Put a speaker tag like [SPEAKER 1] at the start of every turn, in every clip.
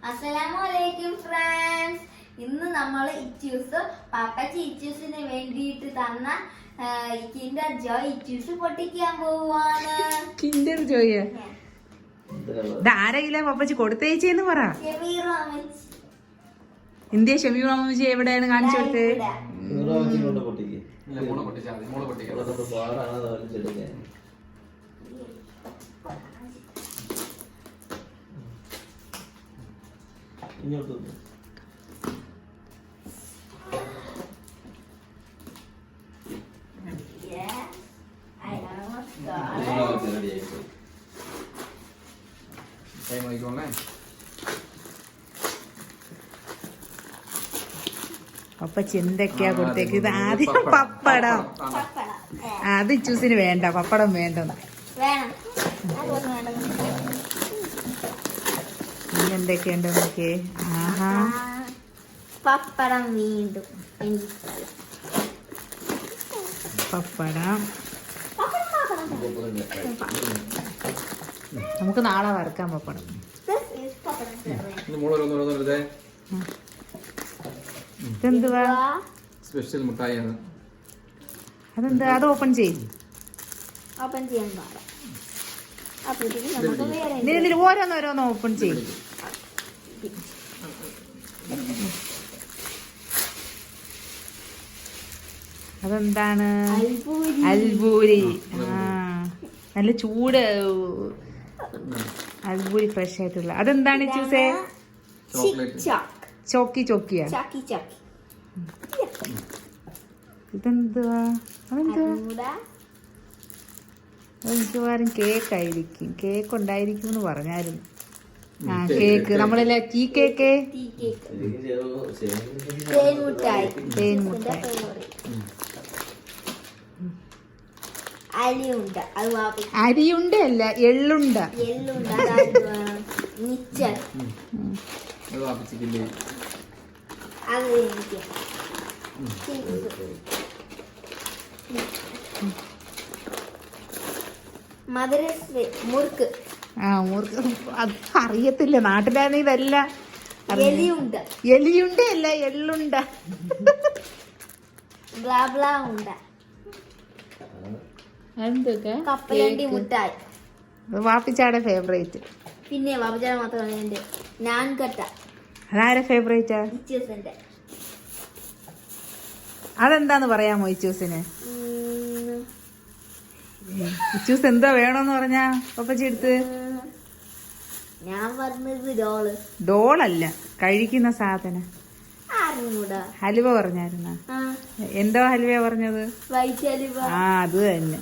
[SPEAKER 1] അസ്സലാമലൈക്കും ഫ്രണ്ട്സ്. ഇന്ന് നമ്മൾ ഇച്ചൂസ് പാപ്പച്ചി ഇച്ചൂസിന് വേണ്ടിയിട്ട് തന്ന കിൻഡർ ജോയ് ഇച്ചൂസ് പൊട്ടിക്കാൻ പോവാണ്.
[SPEAKER 2] കിൻഡർ ജോയ് ആരെങ്കിലും പപ്പച്ചി കൊടുത്തേച്ചെന്ന് പറ. ഇന്ത്യ ഷമീർ മാമച്ചി എവിടെയാണ് കാണിച്ചു കൊടുത്തേ?
[SPEAKER 3] ഇങ്ങോട്ട്
[SPEAKER 2] പപ്പച്ചി എന്തൊക്കെയാ കൊടുത്തേക്ക്? ഇത് ആദ്യം പപ്പടം. അത് ഇച്ചൂസിന് വേണ്ട, പപ്പടം വേണ്ടെന്ന്. ഇനി എന്തൊക്കെയുണ്ട് നോക്കേ? ആഹാ,
[SPEAKER 1] പപ്പടം വീണ്ടും
[SPEAKER 2] പപ്പടം. നമുക്ക് നാളെ വറക്കാം പപ്പടം. ഇതെന്തുവാ?
[SPEAKER 3] സ്പെഷ്യൽ മുട്ടായിയാണ്.
[SPEAKER 2] അതെന്താ? അത് ഓപ്പൺ ചെയ്യും.
[SPEAKER 1] ഓപ്പൺ ചെയ്യാൻ പാടാം.
[SPEAKER 2] ഓരോന്നോരോന്ന് ഓപ്പൺ ചെയ്യും. അതെന്താണ്? അൽബൂരി. ആ, നല്ല ചൂട് അൽബൂരി ഫ്രഷ് ആയിട്ടുള്ള. അതെന്താണ് ചൂസേ? ചോക്കി ചോക്കിയാ? ഇതെന്തുവാ? അതെന്തുവാ? മിക്കവാറും കേക്ക് ആയിരിക്കും. കേക്ക് ഉണ്ടായിരിക്കും എന്ന് പറഞ്ഞായിരുന്നു. ആ, കേക്ക്. നമ്മളെല്ലാം ടീ കേക്ക്, തേൻ മുട്ടായി. അരിയുണ്ട അല്ല, എള്ളുണ്ട.
[SPEAKER 1] മുറുക്ക്.
[SPEAKER 2] ആ, മുറുക്ക്. അത് അറിയത്തില്ല. നാട്ടിലാണെങ്കിൽ ഇതല്ല. എലിയുണ്ട അല്ല, എള്ളുണ്ട.
[SPEAKER 1] കപ്പലണ്ടി മുട്ടായി.
[SPEAKER 2] വാപ്പിച്ചാടെ ഫേവറേറ്റ്.
[SPEAKER 1] പിന്നെ വാപ്പിച്ചാടെ മാത്രമല്ല എന്റെ നാൻ കട്ട.
[SPEAKER 2] അതാരെ ഫേവറേറ്റാ?
[SPEAKER 1] ഇച്ചൂസിന്റെ.
[SPEAKER 2] അതെന്താന്ന് പറയാമോ ഇച്ചൂസിന്? ഇച്ചൂസ് എന്താ വേണോന്ന് പറഞ്ഞാ പപ്പച്ചി എടുത്ത്?
[SPEAKER 1] ഞാൻ പറഞ്ഞത് ഡോള്.
[SPEAKER 2] ഡോളല്ല, കഴിക്കുന്ന സാധനം. ഹലുവ പറഞ്ഞായിരുന്ന? എന്തോ ഹലുവ പറഞ്ഞത്?
[SPEAKER 1] വൈറ്റ് ഹലുവ.
[SPEAKER 2] ആ, അത് തന്നെ.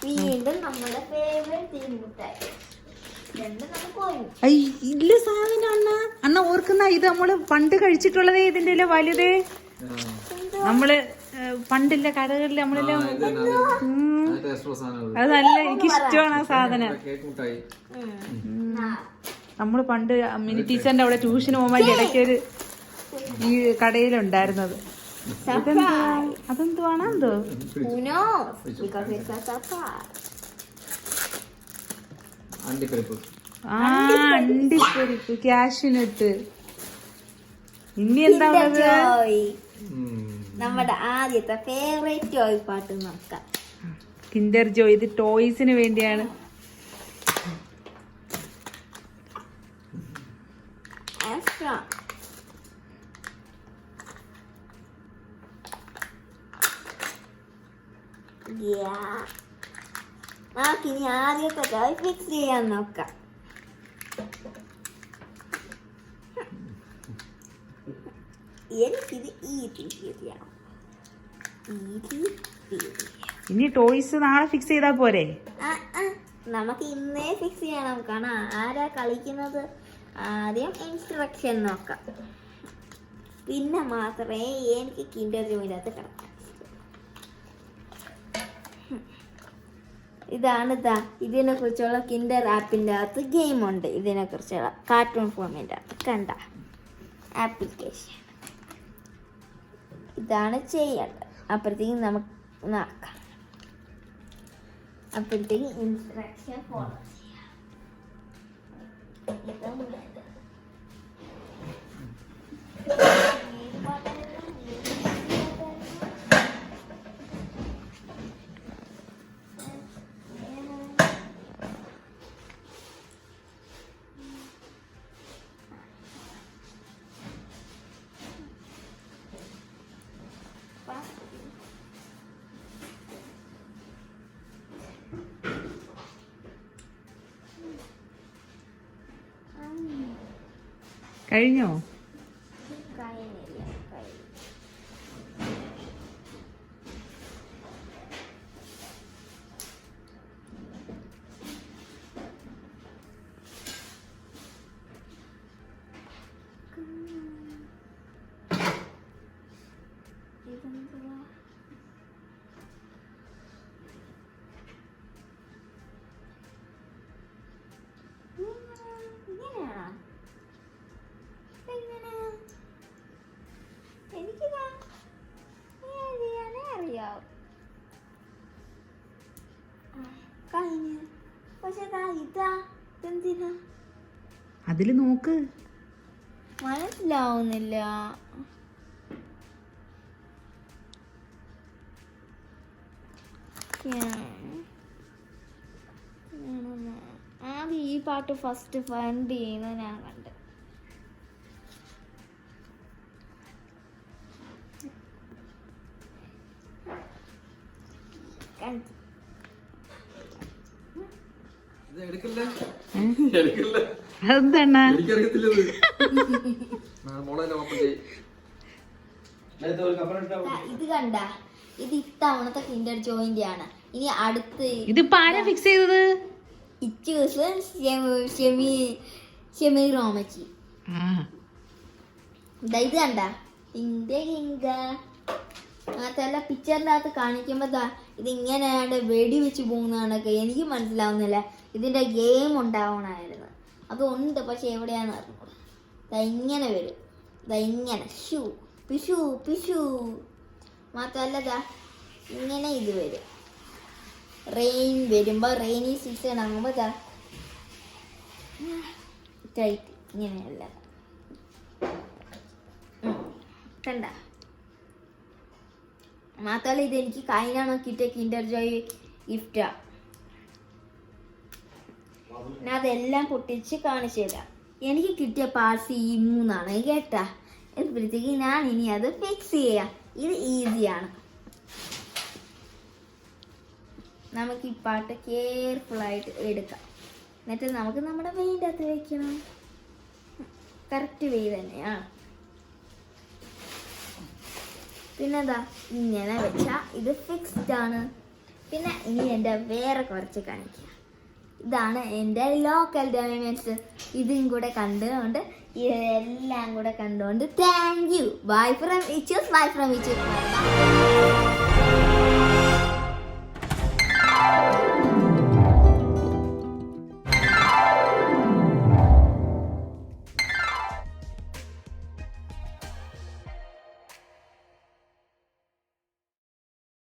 [SPEAKER 1] വീണ്ടും നമ്മുടെ ഫേവറേറ്റ് മുട്ടായി.
[SPEAKER 2] ഇല്ല സാധനം അണ്ണ. അണ്ണ ഓർക്കുന്ന ഇത് നമ്മള് പണ്ട് കഴിച്ചിട്ടുള്ളതേ. ഇതിന്റെ വലുതേ നമ്മള് പണ്ടില്ല കടകളിൽ നമ്മളെല്ലാം. അത് നല്ല, എനിക്കിഷ്ടമാണ് ആ സാധനം. നമ്മള് പണ്ട് മിനി ടീച്ചറിന്റെ അവിടെ ട്യൂഷന് പോകുമ്പോ ഇടയ്ക്കൊരു ഈ കടയിലുണ്ടായിരുന്നത്. അതെന്തുവാണ്? എന്തോ അണ്ടിപ്പരിപ്പ്, കാഷ്യൂനട്ട്. ഇനി എന്താ
[SPEAKER 1] നമ്മുടെ ആദ്യത്തെ ഫേവറേറ്റ് ടോയ് പാട്ട് നോക്കാം.
[SPEAKER 2] കിൻഡർ ജോയ്. ഇത് ടോയ്സിന് വേണ്ടിയാണ്.
[SPEAKER 1] നമുക്കിനി ആദ്യത്തെ ടോയ് ഫിക്സ് ചെയ്യാൻ നോക്കാം. എനിക്കിത്
[SPEAKER 2] ഇനി ടോയ്സ് നാളെ ഫിക്സ് ചെയ്താ പോരെ?
[SPEAKER 1] നമുക്ക് ഇന്നേ ഫിക്സ് ചെയ്യണം. കാരണം ആരാ കളിക്കുന്നത്? ആദ്യം ഇൻസ്ട്രക്ഷൻ നോക്കാം, പിന്നെ മാത്രമേ എനിക്ക് കിൻഡർ ജോയിനകത്ത് കിടക്കാം. ഇതിനെ കുറിച്ചുള്ള കിൻഡർ ആപ്പിൻ്റെ അകത്ത് ഗെയിമുണ്ട്. ഇതിനെ കുറിച്ചുള്ള കാർട്ടൂൺ ഫോമിൻ്റെ അകത്ത് കണ്ട ആപ്ലിക്കേഷൻ. ഇതാണ് ചെയ്യേണ്ടത്. അപ്പോഴത്തേക്കും നമുക്ക് നോക്കാം. അപ്പോഴത്തേക്ക് ഇൻസ്ട്രക്ഷൻ ഫോളോ ചെയ്യാം.
[SPEAKER 2] കഴിഞ്ഞോ? പക്ഷെ ഇതെന്തിനാ അതില് നോക്ക്.
[SPEAKER 1] മനസ്സിലാവുന്നില്ല. ആദ്യം ഈ പാട്ട് ഫസ്റ്റ് ഫണ്ട് ചെയ്യുന്നത് ഞാൻ കണ്ടു.
[SPEAKER 2] അതെന്താണ്?
[SPEAKER 1] ഇത് കണ്ട, ഇത് ഇത്തവണത്തെ കിൻഡർ ജോയിന്റ് ആണ്. ഇനി അടുത്ത്
[SPEAKER 2] ഇതിപ്പോ ആരാ ഫിക്സ് ചെയ്തത്?
[SPEAKER 1] ഇച്ചൂസ് ഷെമി റോമച്ചി. ഇത് കണ്ട, മാത്രല്ല പിക്ചറിന്റെ അകത്ത് കാണിക്കുമ്പോ ഇതിങ്ങനെയാണ്ട് വെടി വെച്ച് പോകുന്നതാണൊക്കെ. എനിക്ക് മനസ്സിലാവുന്നില്ല. ഇതിന്റെ ഗെയിം ഉണ്ടാവണമായിരുന്നു. അതുണ്ട്, പക്ഷെ എവിടെയാന്ന് അറിഞ്ഞൂടാ. ഇങ്ങനെ വരും, ഇങ്ങനെ ഷൂ പിഷു പിഷു. മാത്രല്ല ഇങ്ങനെ ഇത് വരും. റെയിൻ വരുമ്പോ റെയിനി സീസൺ ആകുമ്പോ ടൈറ്റ് ഇങ്ങനെയല്ല. കണ്ട? മാത്രല്ല ഇതെനിക്ക് കഴിഞ്ഞാണോ കിട്ടിയ കിൻഡർ ജോയ് ഗിഫ്റ്റാ. ഞാൻ അതെല്ലാം പൊട്ടിച്ച് കാണിച്ചു തരാം. എനിക്ക് കിട്ടിയ പാർട്സ് ഈ 3 കേട്ടാ. എപ്പോഴത്തേക്ക് ഞാൻ ഇനി അത് ഫിക്സ് ചെയ്യാം. ഇത് ഈസിയാണ്. നമുക്ക് ഈ പാട്ട് കെയർഫുൾ ആയിട്ട് എടുക്കാം. എന്നിട്ട് നമുക്ക് നമ്മുടെ വെയിൻ്റെ അകത്ത് വെക്കണം. കറക്റ്റ് വെയ് തന്നെയാണ്. പിന്നെന്താ, ഇങ്ങനെ വെച്ചാ ഇത് ഫിക്സ്ഡ് ആണ്. പിന്നെ ഇനി എൻ്റെ വേറെ കുറച്ച് കാണിക്കാം. ഇതാണ് എൻ്റെ ലോക്കൽ ഡയമണ്ട്സ്. ഇതും കൂടെ കണ്ടുകൊണ്ട്, ഇതെല്ലാം കൂടെ കണ്ടുകൊണ്ട് thank you. Bye from Ichu's.